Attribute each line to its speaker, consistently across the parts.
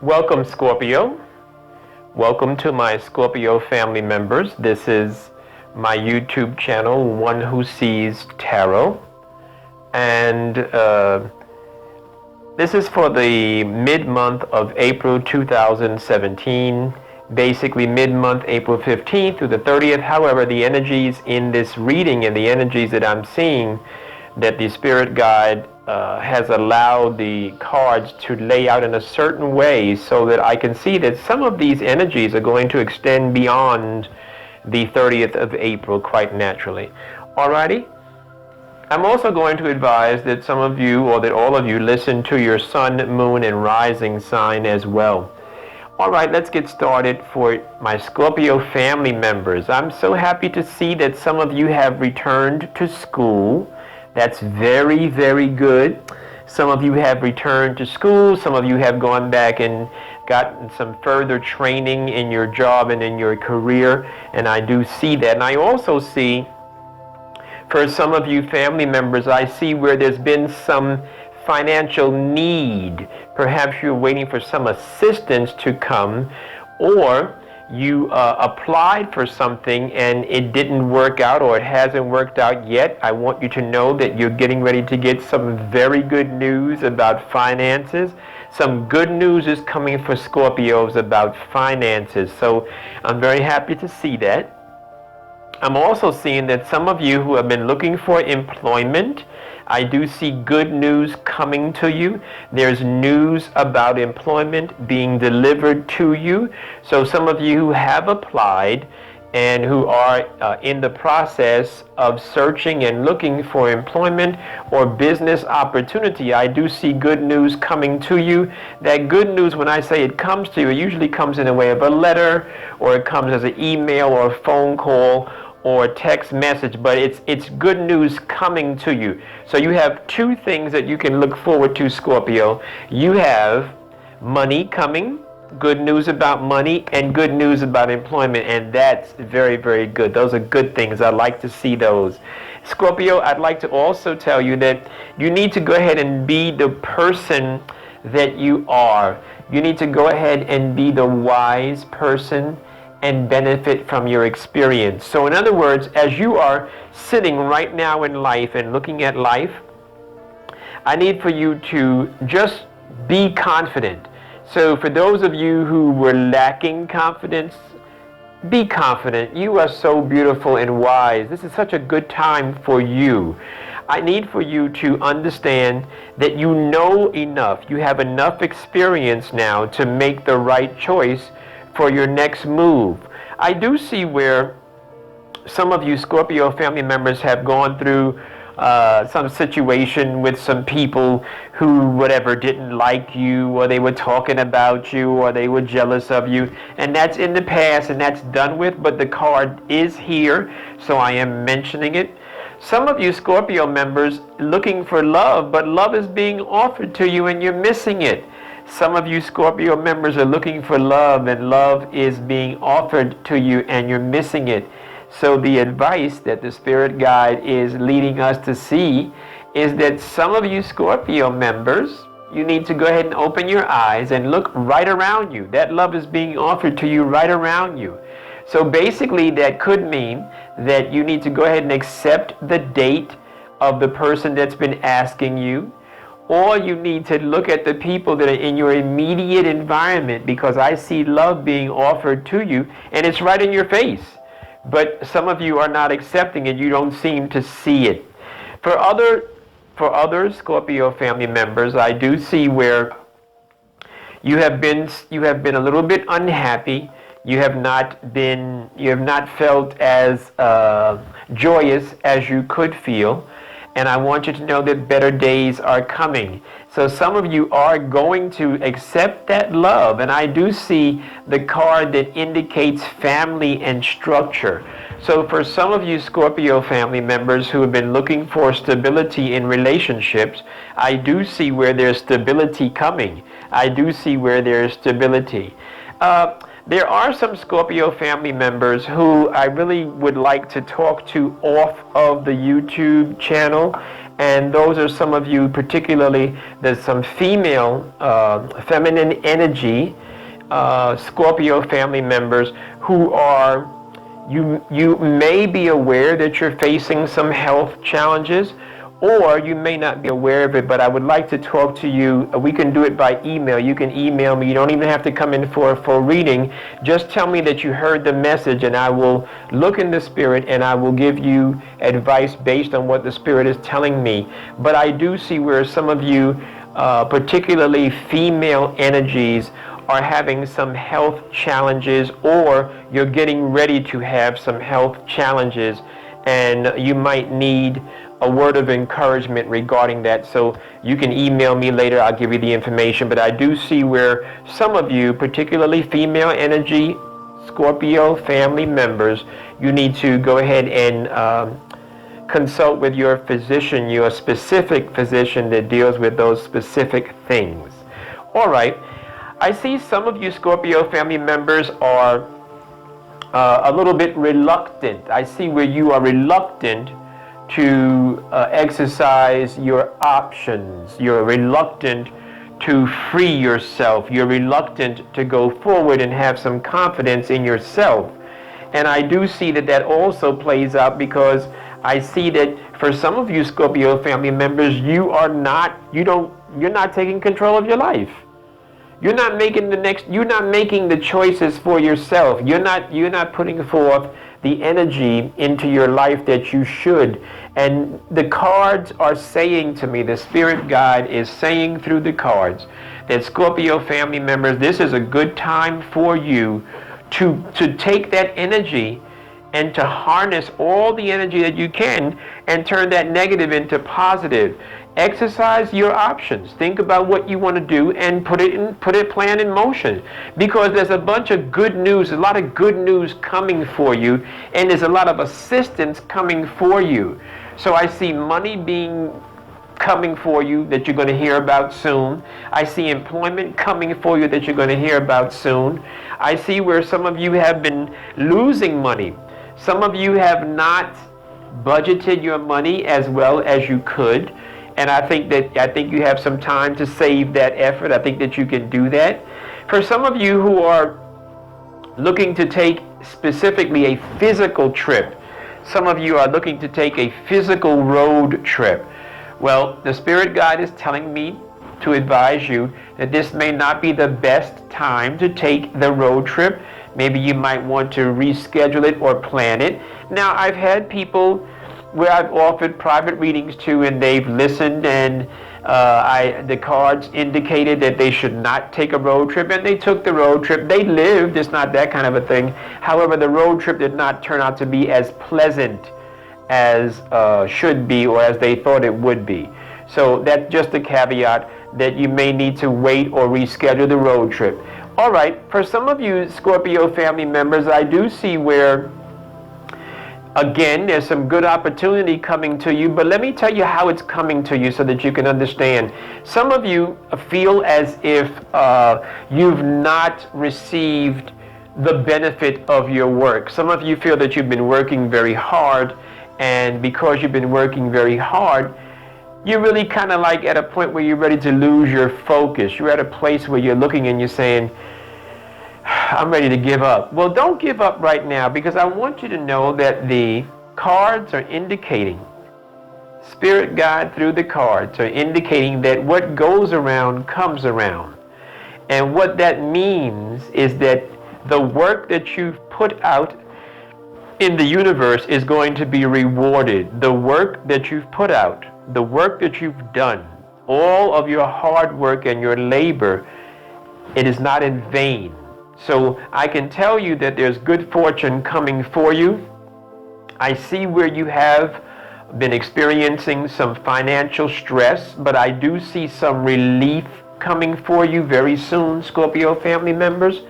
Speaker 1: Welcome, Scorpio. Welcome to my Scorpio family members. This is my YouTube channel, One Who Sees Tarot. And this is for the mid-month of April 2017. Basically mid-month, April 15th through the 30th. However, the energies in this reading and the energies that I'm seeing that the spirit guide has allowed the cards to lay out in a certain way so that I can see that some of these energies are going to extend beyond the 30th of April quite naturally. Alrighty? I'm also going to advise that some of you, or that all of you, listen to your sun, moon, and rising sign as well. Alright, let's get started for my Scorpio family members. I'm so happy to see that some of you have returned to school. That's very, very good. Some of you have returned to school. Some of you have gone back and gotten some further training in your job and in your career. And I do see that. And I also see, for some of you family members, I see where there's been some financial need. Perhaps you're waiting for some assistance to come, or you applied for something and it didn't work out, or it hasn't worked out yet. I want you to know that you're getting ready to get some very good news about finances. Some good news is coming for Scorpios about finances. So I'm very happy to see that. I'm also seeing that some of you who have been looking for employment, I do see good news coming to you. There's news about employment being delivered to you. So some of you who have applied and who are in the process of searching and looking for employment or business opportunity, I do see good news coming to you. That good news, when I say it comes to you, it usually comes in the way of a letter, or it comes as an email or a phone call or a text message, but it's good news coming to you. So you have two things that you can look forward to, Scorpio. You have money coming, good news about money, and good news about employment, and that's very, very good. Those are good things. I like to see those. Scorpio, I'd like to also tell you that you need to go ahead and be the person that you are. You need to go ahead and be the wise person and benefit from your experience. So in other words, as you are sitting right now in life and looking at life, I need for you to just be confident. So for those of you who were lacking confidence, be confident. You are so beautiful and wise. This is such a good time for you. I need for you to understand that you know enough. You have enough experience now to make the right choice for your next move. I do see where some of you Scorpio family members have gone through some situation with some people who whatever didn't like you, or they were talking about you, or they were jealous of you, and that's in the past and that's done with, but the card is here, so I am mentioning it. Some of you Scorpio members looking for love, but love is being offered to you and you're missing it. Some of you Scorpio members are looking for love, and love is being offered to you and you're missing it. So the advice that the Spirit Guide is leading us to see is that some of you Scorpio members, you need to go ahead and open your eyes and look right around you. That love is being offered to you right around you. So basically that could mean that you need to go ahead and accept the date of the person that's been asking you. Or you need to look at the people that are in your immediate environment, because I see love being offered to you and it's right in your face. But some of you are not accepting it. You don't seem to see it. For other Scorpio family members, I do see where you have been a little bit unhappy. You have not felt as joyous as you could feel. And I want you to know that better days are coming. So some of you are going to accept that love. And I do see the card that indicates family and structure. So for some of you Scorpio family members who have been looking for stability in relationships, I do see where there's stability coming. I do see where there's stability. There are some Scorpio family members who I really would like to talk to off of the YouTube channel, And those are some of you, particularly, there's some female, feminine energy, Scorpio family members who are, you may be aware that you're facing some health challenges, or you may not be aware of it, but I would like to talk to you. We can do it by email. You can email me. You don't even have to come in for a full reading. Just tell me that you heard the message, and I will look in the Spirit, and I will give you advice based on what the Spirit is telling me. But I do see where some of you, particularly female energies, are having some health challenges, or you're getting ready to have some health challenges, and you might need a word of encouragement regarding that. So you can email me later. I'll give you the information. But I do see where some of you, particularly female energy, Scorpio family members, you need to go ahead and consult with your physician, your specific physician that deals with those specific things. All right. I see some of you Scorpio family members are a little bit reluctant. I see where you are reluctant to exercise your options. You're reluctant to free yourself. You're reluctant to go forward and have some confidence in yourself. And I do see that that also plays out, because I see that for some of you Scorpio family members, you're not taking control of your life. You're not making the choices for yourself. You're not putting forth the energy into your life that you should. And the cards are saying to me, the Spirit Guide is saying through the cards, that Scorpio family members, this is a good time for you to take that energy and to harness all the energy that you can and turn that negative into positive. Exercise your options. Think about what you want to do and put a plan in motion, because there's a bunch of good news, a lot of good news coming for you, and there's a lot of assistance coming for you. So I see money coming for you that you're going to hear about soon. I see employment coming for you that you're going to hear about soon. I see where some of you have been losing money. Some of you have not budgeted your money as well as you could. And I think you have some time to save that effort. I think that you can do that. For some of you who are looking to take specifically a physical trip, some of you are looking to take a physical road trip. Well, the Spirit Guide is telling me to advise you that this may not be the best time to take the road trip. Maybe you might want to reschedule it or plan it. Now, I've had people where I've offered private readings to, and they've listened, and the cards indicated that they should not take a road trip, and they took the road trip. They lived. It's not that kind of a thing. However, the road trip did not turn out to be as pleasant as should be, or as they thought it would be. So that's just a caveat, that you may need to wait or reschedule the road trip. All right, for some of you Scorpio family members, I do see where, again, there's some good opportunity coming to you, but let me tell you how it's coming to you so that you can understand. Some of you feel as if you've not received the benefit of your work. Some of you feel that you've been working very hard, and because you've been working very hard, you're really kind of like at a point where you're ready to lose your focus. You're at a place where you're looking and you're saying, I'm ready to give up. Well, don't give up right now, because I want you to know that the cards are indicating, Spirit Guide through the cards are indicating that what goes around comes around. And what that means is that the work that you've put out in the universe is going to be rewarded. The work that you've put out, the work that you've done, all of your hard work and your labor, it is not in vain. So I can tell you that there's good fortune coming for you. I see where you have been experiencing some financial stress, but I do see some relief coming for you very soon, Scorpio family members.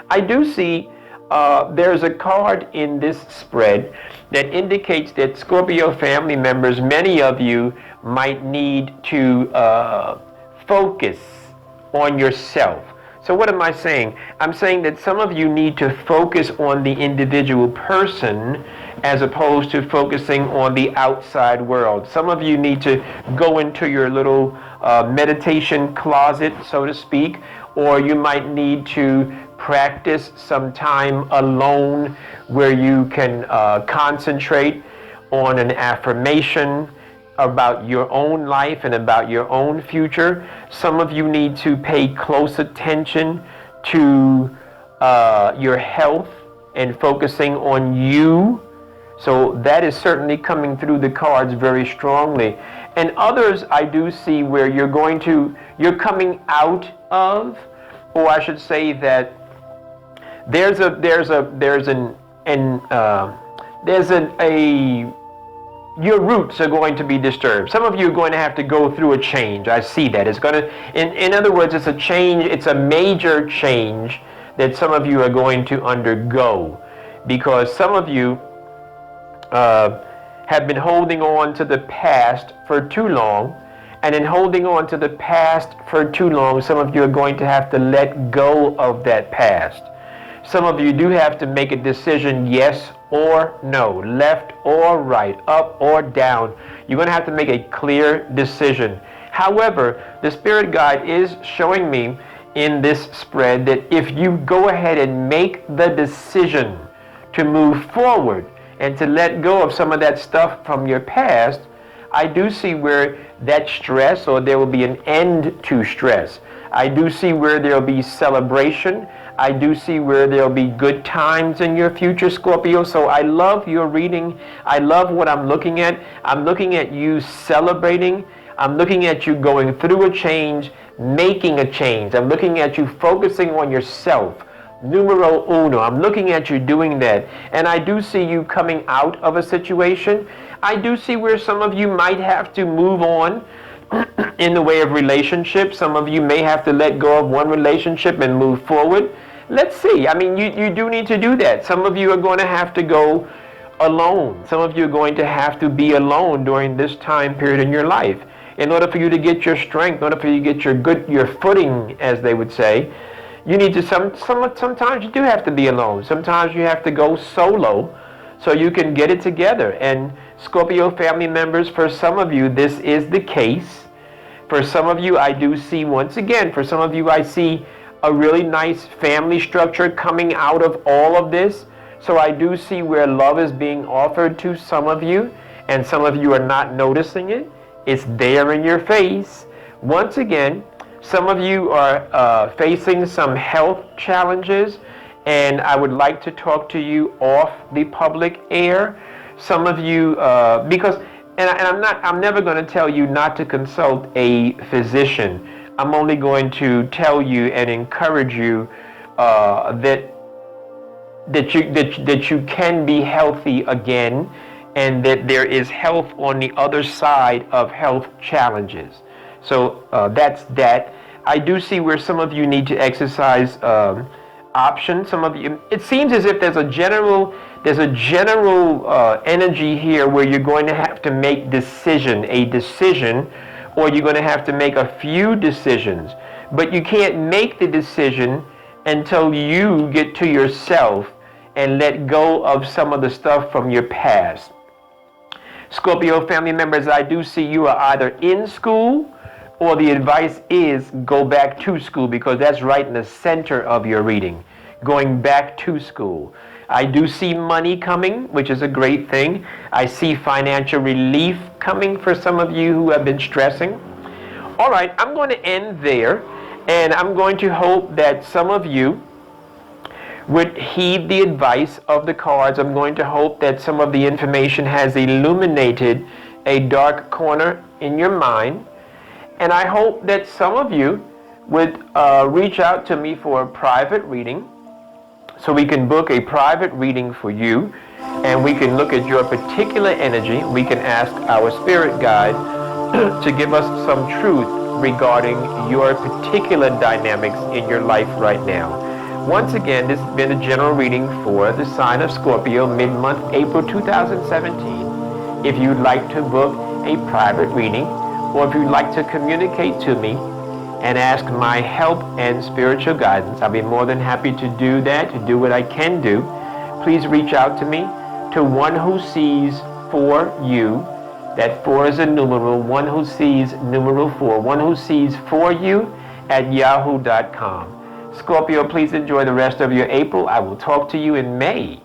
Speaker 1: I do see there's a card in this spread that indicates that Scorpio family members, many of you might need to focus on yourself. So what am I saying? I'm saying that some of you need to focus on the individual person as opposed to focusing on the outside world. Some of you need to go into your little meditation closet, so to speak, or you might need to practice some time alone where you can concentrate on an affirmation about your own life and about your own future. Some of you need to pay close attention to your health and focusing on you. So that is certainly coming through the cards very strongly. And others I do see where you're coming out of, or I should say that there's a your roots are going to be disturbed. Some of you are going to have to go through a change. I see that. It's going to, in other words, it's a change. It's a major change that some of you are going to undergo, because some of you have been holding on to the past for too long. And in holding on to the past for too long, some of you are going to have to let go of that past. Some of you do have to make a decision, yes or no, left or right, up or down. You're going to have to make a clear decision. However, the Spirit Guide is showing me in this spread that if you go ahead and make the decision to move forward and to let go of some of that stuff from your past, I do see where that stress, or there will be an end to stress. I do see where there will be celebration. I do see where there will be good times in your future, Scorpio. So I love your reading. I love what I'm looking at. I'm looking at you celebrating. I'm looking at you going through a change, making a change. I'm looking at you focusing on yourself. Numero uno. I'm looking at you doing that. And I do see you coming out of a situation. I do see where some of you might have to move on in the way of relationships. Some of you may have to let go of one relationship and move forward. Let's see. I mean, you do need to do that. Some of you are going to have to go alone. Some of you are going to have to be alone during this time period in your life. In order for you to get your strength, in order for you to get your footing, as they would say, you need to, sometimes you do have to be alone. Sometimes you have to go solo so you can get it together. And Scorpio family members, for some of you, this is the case. For some of you, I do see, once again, for some of you, I see a really nice family structure coming out of all of this. So I do see where love is being offered to some of you, and some of you are not noticing it. It's there in your face. Once again, some of you are facing some health challenges, and I would like to talk to you off the public air. Some of you, because, I'm never going to tell you not to consult a physician. I'm only going to tell you and encourage you that you can be healthy again, and that there is health on the other side of health challenges. So that's that. I do see where some of you need to exercise options. Some of you, it seems as if there's a general energy here where you're going to have to make a decision, or you're going to have to make a few decisions. But you can't make the decision until you get to yourself and let go of some of the stuff from your past. Scorpio family members, I do see you are either in school, or the advice is go back to school, because that's right in the center of your reading. Going back to school. I do see money coming, which is a great thing. I see financial relief coming for some of you who have been stressing. All right, I'm going to end there, and I'm going to hope that some of you would heed the advice of the cards. I'm going to hope that some of the information has illuminated a dark corner in your mind. And I hope that some of you would reach out to me for a private reading, so we can book a private reading for you, and we can look at your particular energy. We can ask our spirit guide to give us some truth regarding your particular dynamics in your life right now. Once again, this has been a general reading for the sign of Scorpio, mid-month, April 2017. If you'd like to book a private reading, or if you'd like to communicate to me and ask my help and spiritual guidance, I'll be more than happy to do that, to do what I can do. Please reach out to me. to one who sees for you. That 4 is a numeral, one who sees numeral 4, one who sees for you at yahoo.com. Scorpio, please enjoy the rest of your April. I will talk to you in May.